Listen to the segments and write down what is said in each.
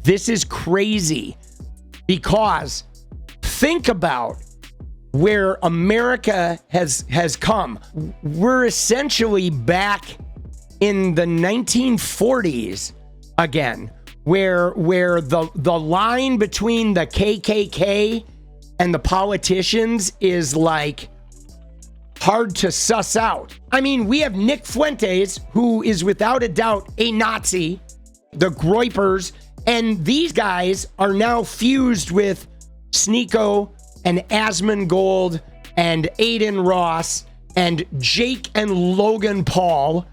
This is crazy because think about where America has come. We're essentially back in the 1940s again, where the line between the KKK and the politicians is like hard to suss out. I mean, we have Nick Fuentes, who is without a doubt a Nazi, the Groypers, and these guys are now fused with 𝗙cie𝗶𝗹𝗆 and 𝗏𝗡𝗏 and Adin Ross and Jake and Logan Paul,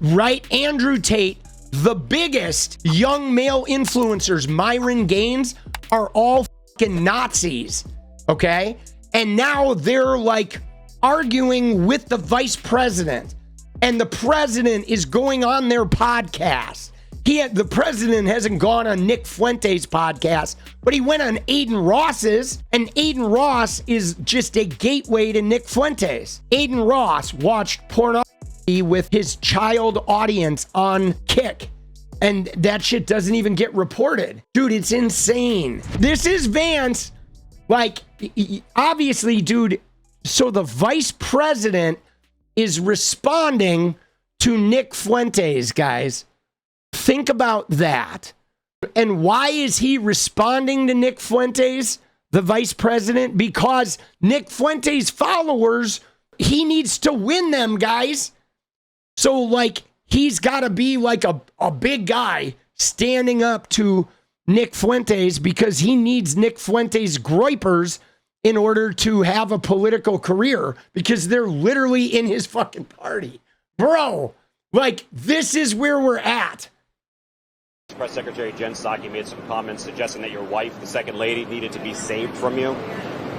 right? Andrew Tate, the biggest young male influencers, Myron Gaines, are all fucking Nazis, okay? And now they're like arguing with the vice president, and the president is going on their podcast. The president hasn't gone on Nick Fuentes' podcast, but he went on Adin Ross's, and Adin Ross is just a gateway to Nick Fuentes. Adin Ross watched pornography with his child audience on Kick, and that shit doesn't even get reported. Dude, it's insane. This is Vance. Like, obviously, dude, so the vice president is responding to Nick Fuentes, guys. Think about that. And why is he responding to Nick Fuentes, the vice president? Because Nick Fuentes' followers, he needs to win them, guys. So, like, he's got to be like a big guy standing up to Nick Fuentes because he needs Nick Fuentes' Groypers in order to have a political career because they're literally in his fucking party. Bro, like, this is where we're at. Press Secretary Jen Psaki made some comments suggesting that your wife, the Second Lady, needed to be saved from you.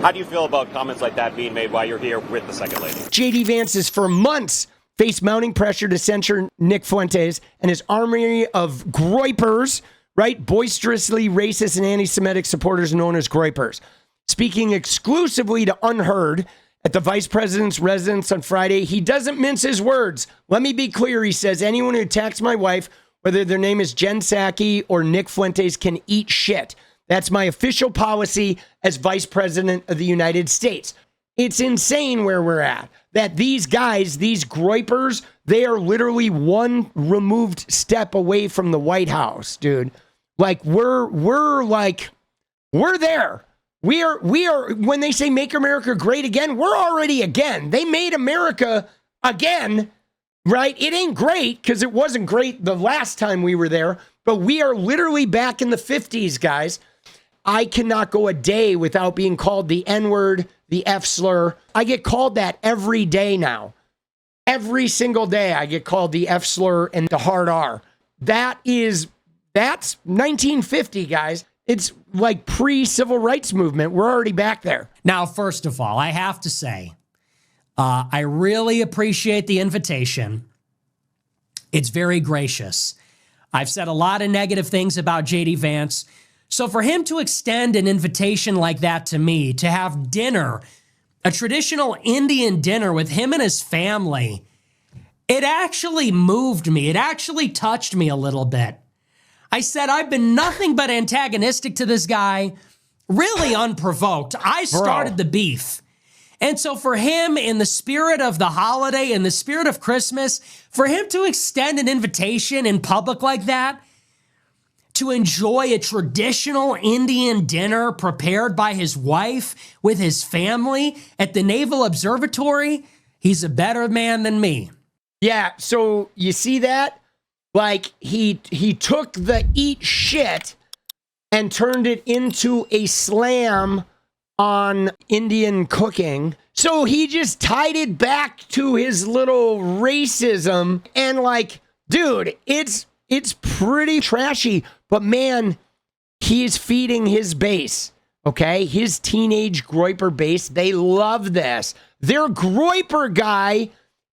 How do you feel about comments like that being made while you're here with the Second Lady? J.D. Vance has for months faced mounting pressure to censure Nick Fuentes and his army of Groypers, right? Boisterously racist and anti-Semitic supporters known as Groypers. Speaking exclusively to Unheard at the vice president's residence on Friday, he doesn't mince his words. Let me be clear, he says, anyone who attacks my wife, whether their name is Jen Psaki or Nick Fuentes, can eat shit. That's my official policy as vice president of the United States. It's insane where we're at. That these guys, these Groypers, they are literally one removed step away from the White House, dude. Like, we're there. We are, when they say make America great again, we're already again. They made America again. Right? It ain't great because it wasn't great the last time we were there, but we are literally back in the 50s, guys. I cannot go a day without being called the N-word, the F-slur. I get called that every day now. Every single day I get called the F-slur and the hard R. That's 1950, guys. It's like pre-civil rights movement. We're already back there. Now, first of all, I have to say, I really appreciate the invitation. It's very gracious. I've said a lot of negative things about J.D. Vance. So for him to extend an invitation like that to me, to have dinner, a traditional Indian dinner with him and his family, it actually moved me. It actually touched me a little bit. I said, I've been nothing but antagonistic to this guy, really unprovoked. I started the beef. And so for him, in the spirit of the holiday, in the spirit of Christmas, for him to extend an invitation in public like that, to enjoy a traditional Indian dinner prepared by his wife with his family at the Naval Observatory, he's a better man than me. Yeah, so you see that? Like, he took the eat shit and turned it into a slam on Indian cooking. So he just tied it back to his little racism. And like, dude, it's pretty trashy. But man, he's feeding his base, okay? His teenage Groyper base. They love this. Their Groyper guy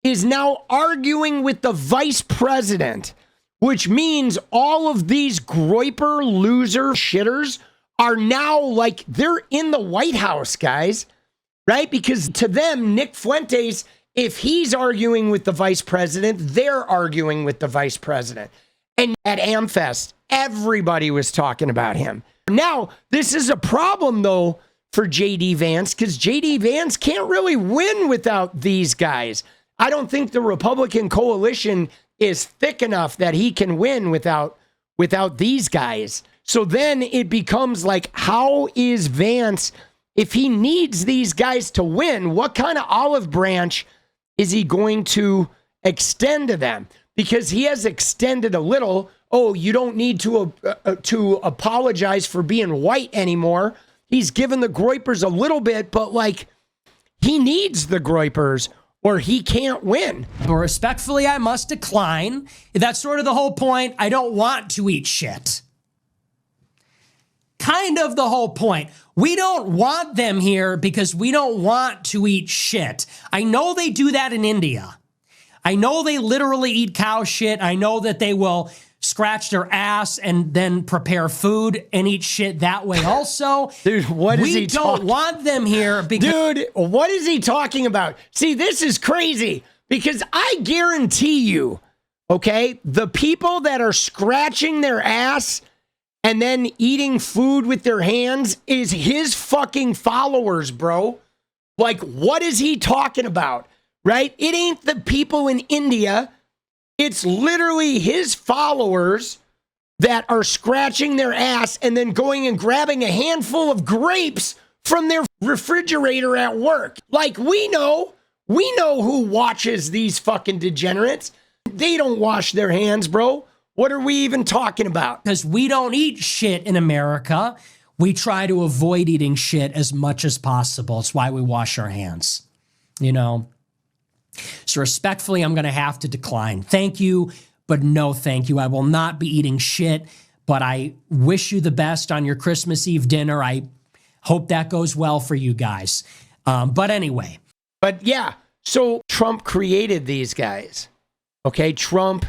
is now arguing with the vice president, which means all of these Groyper loser shitters are now like, they're in the White House, guys, right? Because to them, Nick Fuentes, if he's arguing with the vice president, they're arguing with the vice president. And at AmFest, everybody was talking about him. Now, this is a problem, though, for J.D. Vance, because J.D. Vance can't really win without these guys. I don't think the Republican coalition is thick enough that he can win without these guys. So then it becomes like, how is Vance, if he needs these guys to win, what kind of olive branch is he going to extend to them? Because he has extended a little. Oh, you don't need to apologize for being white anymore. He's given the Groypers a little bit, but like, he needs the Groypers or he can't win. But respectfully, I must decline. That's sort of the whole point. I don't want to eat shit. Kind of the whole point. We don't want them here because we don't want to eat shit. I know they do that in India. I know they literally eat cow shit. I know that they will scratch their ass and then prepare food and eat shit that way also. Dude, what is he We don't want them here because... Dude, what is he talking about? See, this is crazy because I guarantee you, okay, the people that are scratching their ass and then eating food with their hands is his fucking followers, bro. Like, what is he talking about, right? It ain't the people in India. It's literally his followers that are scratching their ass and then going and grabbing a handful of grapes from their refrigerator at work. Like, we know who watches these fucking degenerates. They don't wash their hands, bro. What are we even talking about? Because we don't eat shit in America. We try to avoid eating shit as much as possible. It's why we wash our hands, you know? So respectfully, I'm going to have to decline. Thank you, but no thank you. I will not be eating shit, but I wish you the best on your Christmas Eve dinner. I hope that goes well for you guys. But anyway. But yeah, so Trump created these guys. Okay, Trump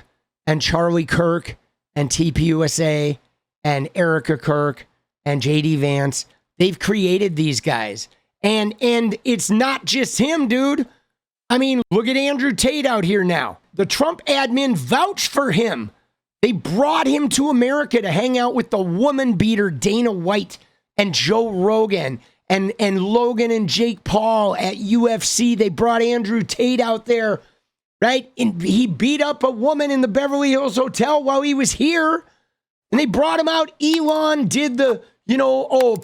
and Charlie Kirk and TPUSA and Erica Kirk and J.D. Vance, they've created these guys. And it's not just him, dude. I mean, look at Andrew Tate out here now. The Trump admin vouched for him. They brought him to America to hang out with the woman beater Dana White and Joe Rogan and Logan and Jake Paul at UFC. They brought Andrew Tate out there, right? And he beat up a woman in the Beverly Hills Hotel while he was here. And they brought him out. Elon did the,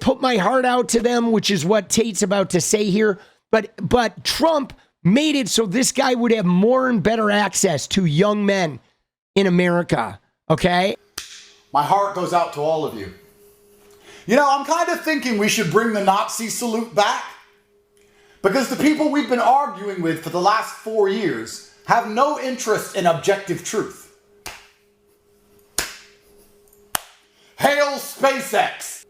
put my heart out to them, which is what Tate's about to say here. But Trump made it so this guy would have more and better access to young men in America, okay? My heart goes out to all of you. You know, I'm kind of thinking we should bring the Nazi salute back because the people we've been arguing with for the last 4 years have no interest in objective truth. Hail SpaceX!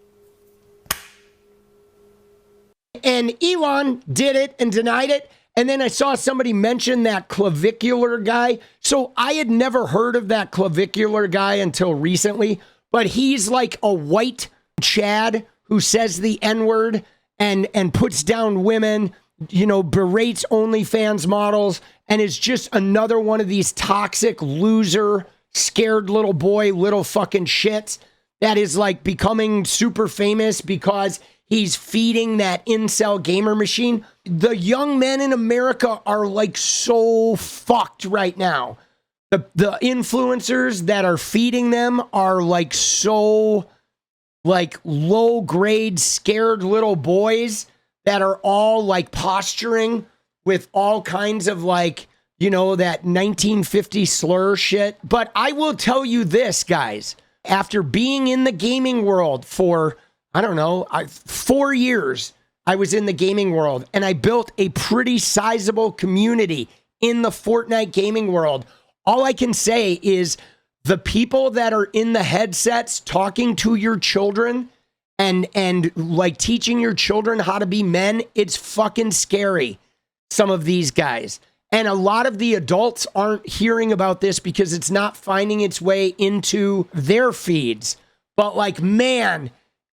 And Elon did it and denied it. And then I saw somebody mention that clavicular guy. So I had never heard of that clavicular guy until recently, but he's like a white Chad who says the N-word and puts down women, berates OnlyFans models, and is just another one of these toxic loser, scared little boy, little fucking shits that is like becoming super famous because he's feeding that incel gamer machine. The young men in America are like so fucked right now. The influencers that are feeding them are like so like low grade scared little boys that are all like posturing with all kinds of like, that 1950 slur shit. But I will tell you this, guys, after being in the gaming world for 4 years, I was in the gaming world and I built a pretty sizable community in the Fortnite gaming world. All I can say is the people that are in the headsets talking to your children and like teaching your children how to be men, it's fucking scary, some of these guys. And a lot of the adults aren't hearing about this because it's not finding its way into their feeds. But like, man,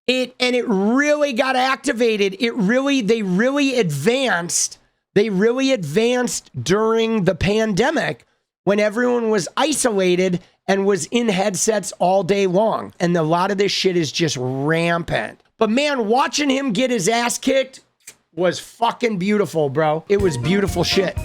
it really got activated. They really advanced during the pandemic when everyone was isolated and was in headsets all day long. And a lot of this shit is just rampant. But man, watching him get his ass kicked was fucking beautiful, bro. It was beautiful shit.